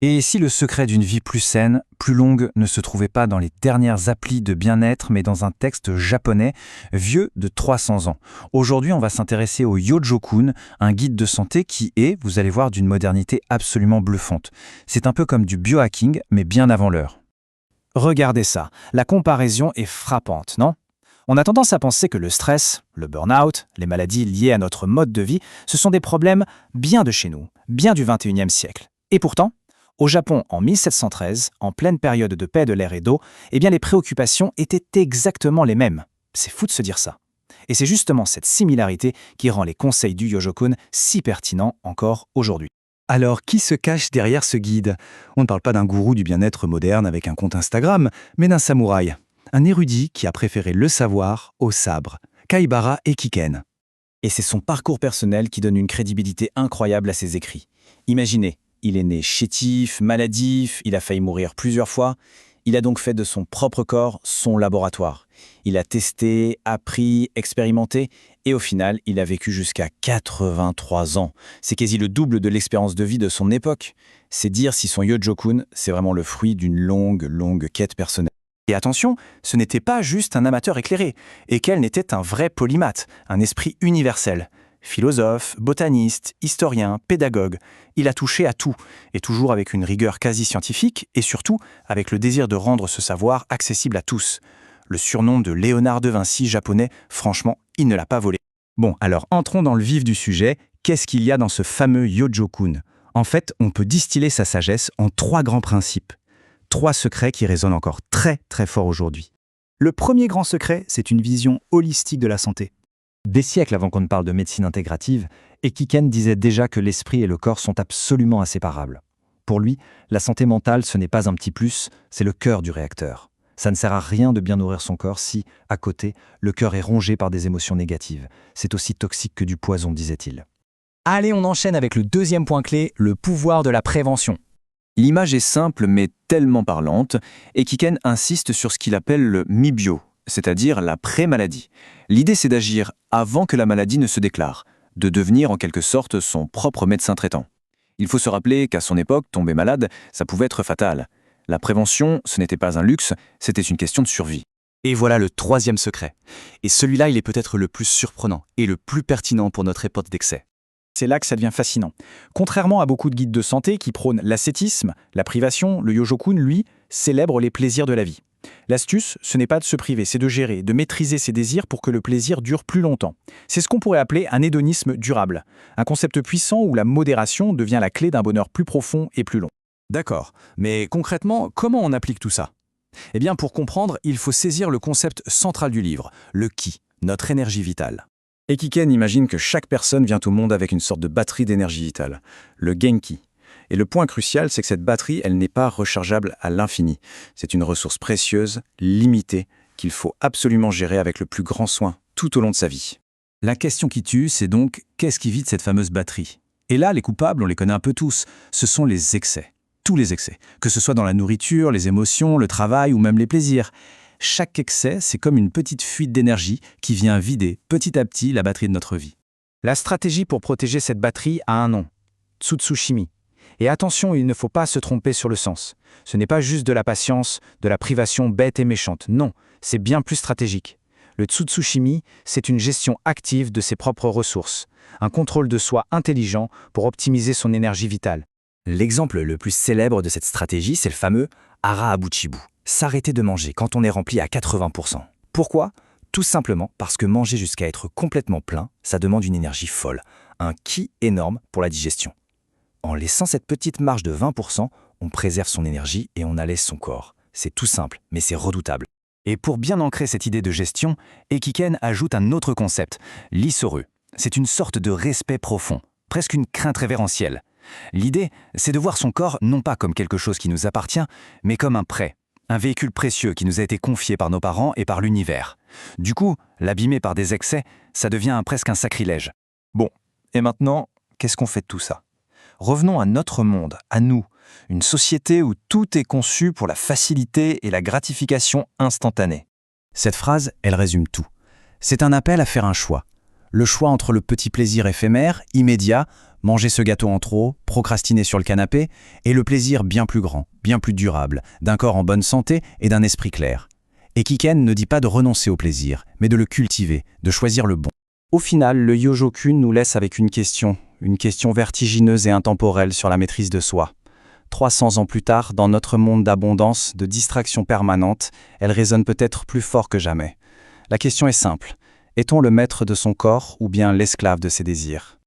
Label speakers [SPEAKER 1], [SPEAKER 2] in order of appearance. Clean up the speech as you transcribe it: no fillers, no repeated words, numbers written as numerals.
[SPEAKER 1] Et si le secret d'une vie plus saine, plus longue, ne se trouvait pas dans les dernières applis de bien-être, mais dans un texte japonais vieux de 300 ans? Aujourd'hui, on va s'intéresser au Yojo-kun, un guide de santé qui est, vous allez voir, d'une modernité absolument bluffante. C'est un peu comme du biohacking, mais bien avant l'heure.
[SPEAKER 2] Regardez ça, la comparaison est frappante, non? On a tendance à penser que le stress, le burn-out, les maladies liées à notre mode de vie, ce sont des problèmes bien de chez nous, bien du 21e siècle. Et pourtant, au Japon, en 1713, en pleine période de paix de l'air et d'eau, eh bien les préoccupations étaient exactement les mêmes. C'est fou de se dire ça. Et c'est justement cette similarité qui rend les conseils du Yojo-kun si pertinents encore aujourd'hui.
[SPEAKER 3] Alors, qui se cache derrière ce guide? On ne parle pas d'un gourou du bien-être moderne avec un compte Instagram, mais d'un samouraï. Un érudit qui a préféré le savoir au sabre. Kaibara Ekiken.
[SPEAKER 2] Et c'est son parcours personnel qui donne une crédibilité incroyable à ses écrits. Imaginez, il est né chétif, maladif, il a failli mourir plusieurs fois. Il a donc fait de son propre corps son laboratoire. Il a testé, appris, expérimenté, et au final, il a vécu jusqu'à 83 ans. C'est quasi le double de l'expérience de vie de son époque. C'est dire si son Yojo-kun, c'est vraiment le fruit d'une longue quête personnelle.
[SPEAKER 3] Et attention, ce n'était pas juste un amateur éclairé, et qu'elle n'était un vrai polymathe, un esprit universel. Philosophe, botaniste, historien, pédagogue, il a touché à tout, et toujours avec une rigueur quasi scientifique, et surtout avec le désir de rendre ce savoir accessible à tous. Le surnom de Léonard de Vinci japonais, franchement, il ne l'a pas volé. Bon, alors entrons dans le vif du sujet. Qu'est-ce qu'il y a dans ce fameux Yojo-kun? En fait, on peut distiller sa sagesse en 3 grands principes. 3 secrets qui résonnent encore très fort aujourd'hui.
[SPEAKER 2] Le premier grand secret, c'est une vision holistique de la santé.
[SPEAKER 1] Des siècles avant qu'on ne parle de médecine intégrative, Ekiken disait déjà que l'esprit et le corps sont absolument inséparables. Pour lui, la santé mentale, ce n'est pas un petit plus, c'est le cœur du réacteur. Ça ne sert à rien de bien nourrir son corps si, à côté, le cœur est rongé par des émotions négatives. C'est aussi toxique que du poison, disait-il.
[SPEAKER 2] Allez, on enchaîne avec le deuxième point clé, le pouvoir de la prévention.
[SPEAKER 4] L'image est simple mais tellement parlante, et Kiken insiste sur ce qu'il appelle le mi-bio, c'est-à-dire la pré-maladie. L'idée c'est d'agir avant que la maladie ne se déclare, de devenir en quelque sorte son propre médecin traitant. Il faut se rappeler qu'à son époque, tomber malade, ça pouvait être fatal. La prévention, ce n'était pas un luxe, c'était une question de survie.
[SPEAKER 3] Et voilà le 3e secret. Et celui-là, il est peut-être le plus surprenant et le plus pertinent pour notre époque d'excès.
[SPEAKER 2] C'est là que ça devient fascinant. Contrairement à beaucoup de guides de santé qui prônent l'ascétisme, la privation, le Yojo-kun, lui, célèbre les plaisirs de la vie. L'astuce, ce n'est pas de se priver, c'est de gérer, de maîtriser ses désirs pour que le plaisir dure plus longtemps. C'est ce qu'on pourrait appeler un hédonisme durable, un concept puissant où la modération devient la clé d'un bonheur plus profond et plus long.
[SPEAKER 3] D'accord, mais concrètement, comment on applique tout ça? Eh bien, pour comprendre, il faut saisir le concept central du livre, le ki, notre énergie vitale. Ekiken imagine que chaque personne vient au monde avec une sorte de batterie d'énergie vitale, le Genki. Et le point crucial, c'est que cette batterie, elle n'est pas rechargeable à l'infini. C'est une ressource précieuse, limitée, qu'il faut absolument gérer avec le plus grand soin tout au long de sa vie.
[SPEAKER 1] La question qui tue, c'est donc qu'est-ce qui vide cette fameuse batterie? Et là, les coupables, on les connaît un peu tous, ce sont les excès. Tous les excès, que ce soit dans la nourriture, les émotions, le travail ou même les plaisirs. Chaque excès, c'est comme une petite fuite d'énergie qui vient vider petit à petit la batterie de notre vie.
[SPEAKER 2] La stratégie pour protéger cette batterie a un nom, Tsutsushimi. Et attention, il ne faut pas se tromper sur le sens. Ce n'est pas juste de la patience, de la privation bête et méchante. Non, c'est bien plus stratégique. Le Tsutsushimi, c'est une gestion active de ses propres ressources, un contrôle de soi intelligent pour optimiser son énergie vitale.
[SPEAKER 1] L'exemple le plus célèbre de cette stratégie, c'est le fameux hara abuchibu, s'arrêter de manger quand on est rempli à 80%. Pourquoi? Tout simplement parce que manger jusqu'à être complètement plein, ça demande une énergie folle, un ki énorme pour la digestion. En laissant cette petite marge de 20%, on préserve son énergie et on allège son corps. C'est tout simple, mais c'est redoutable. Et pour bien ancrer cette idée de gestion, Ekiken ajoute un autre concept, l'isoru. C'est une sorte de respect profond, presque une crainte révérentielle. L'idée, c'est de voir son corps non pas comme quelque chose qui nous appartient, mais comme un prêt, un véhicule précieux qui nous a été confié par nos parents et par l'univers. Du coup, l'abîmer par des excès, ça devient presque un sacrilège. Bon, et maintenant, qu'est-ce qu'on fait de tout ça? Revenons à notre monde, à nous, une société où tout est conçu pour la facilité et la gratification instantanée. Cette phrase, elle résume tout. C'est un appel à faire un choix. Le choix entre le petit plaisir éphémère, immédiat, manger ce gâteau en trop, procrastiner sur le canapé, et le plaisir bien plus grand, bien plus durable, d'un corps en bonne santé et d'un esprit clair. Et Kiken ne dit pas de renoncer au plaisir, mais de le cultiver, de choisir le bon. Au final, le Yojo-kun nous laisse avec une question vertigineuse et intemporelle sur la maîtrise de soi. 300 ans plus tard, dans notre monde d'abondance, de distraction permanente, elle résonne peut-être plus fort que jamais. La question est simple. Est-on le maître de son corps ou bien l'esclave de ses désirs ?